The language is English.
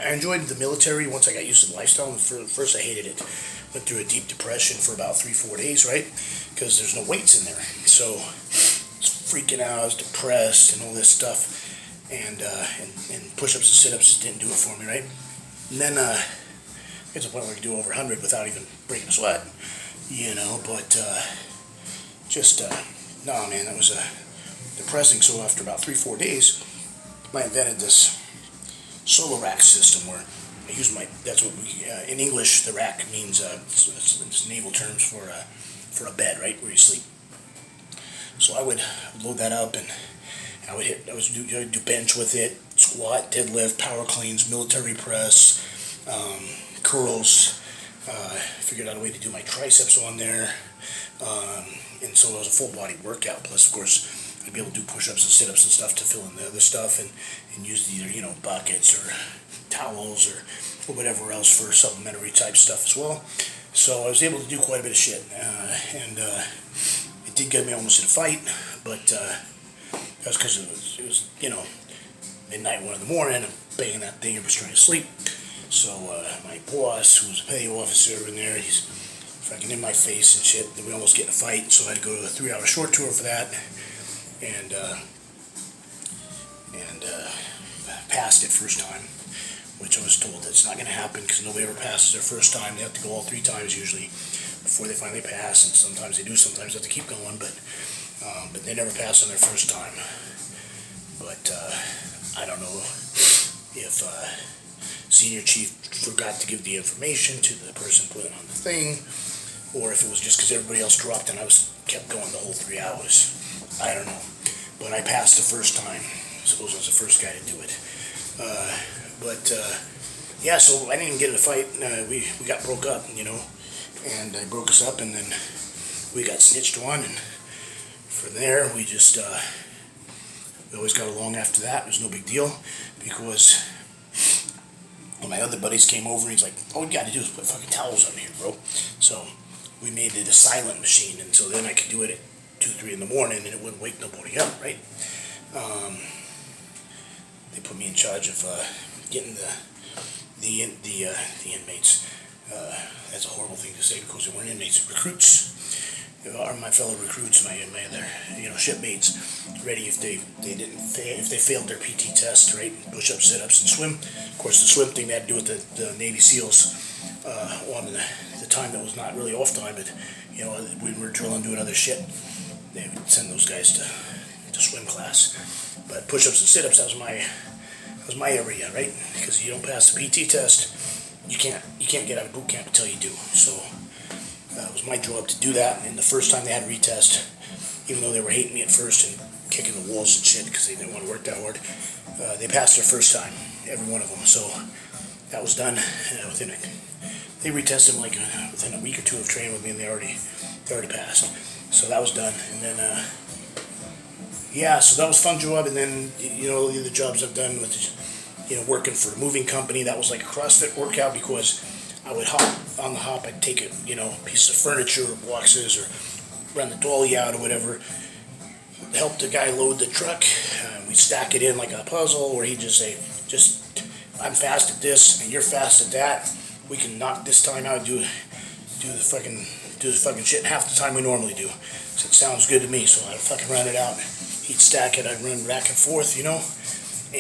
I enjoyed the military once I got used to the lifestyle. And first I hated it. Went through a deep depression for about 3-4 days, right? Because there's no weights in there. So I was freaking out, I was depressed and all this stuff. And push-ups and sit-ups just didn't do it for me, right? And then I get to the point where I could do over 100 without even breaking a sweat, but no, man, that was depressing. So after about 3-4 days, I invented this solo rack system where I use that's what we, in English, the rack means, it's naval terms for a bed, right, where you sleep. So I would load that up and I would do bench with it, squat, deadlift, power cleans, military press, curls. Figured out a way to do my triceps on there, and so it was a full body workout. Plus, of course, I'd be able to do push-ups and sit-ups and stuff to fill in the other stuff, and use either buckets or towels or whatever else for supplementary type stuff as well. So I was able to do quite a bit of shit, and it did get me almost in a fight, but that was because it was midnight, 1 in the morning. I'm banging that thing. I was trying to sleep. So my boss, who was a petty officer in there, he's fucking in my face and shit. Then we almost get in a fight. So I had to go to a 3-hour short tour for that, and passed it first time, which I was told that's not going to happen because nobody ever passes their first time. They have to go all 3 times usually before they finally pass, and sometimes they do. Sometimes they have to keep going, but they never pass on their first time. But I don't know if senior chief forgot to give the information to the person putting on the thing, or if it was just because everybody else dropped and I kept going the whole 3 hours. I don't know. But I passed the first time. I suppose I was the first guy to do it. Yeah, so I didn't even get in a fight. We got broke up, and I broke us up, and then we got snitched on, and from there we just we always got along after that. It was no big deal, because when my other buddies came over, he's like, all we got to do is put fucking towels on here, bro. So we made it a silent machine, and so then I could do it at 2-3 in the morning, and it wouldn't wake nobody up, right? They put me in charge of getting the inmates. That's a horrible thing to say because they weren't inmates, recruits. Are my fellow recruits, my other shipmates, ready if they failed their PT test, right? Push-ups, sit-ups, and swim. Of course, the swim thing they had to do with the Navy SEALs on the time that was not really off time, but when we were drilling, doing other shit, they would send those guys to swim class. But push-ups and sit-ups, that was my area, right? Because you don't pass the PT test, you can't get out of boot camp until you do. So it was my job to do that. And the first time they had a retest, even though they were hating me at first and kicking the walls and shit because they didn't want to work that hard, they passed their first time, every one of them. So that was done they retested them like within a week or 2 of training with me, and they already passed. So that was done. And then so that was a fun job. And then the other jobs I've done with working for a moving company, that was like a CrossFit workout, because I would hop on the hop. I'd take pieces of furniture or boxes or run the dolly out or whatever, help the guy load the truck. We'd stack it in like a puzzle, or he'd just say, I'm fast at this and you're fast at that. We can knock this time out, do the fucking shit in half the time we normally do. So it sounds good to me. So I'd fucking run it out. He'd stack it. I'd run back and forth,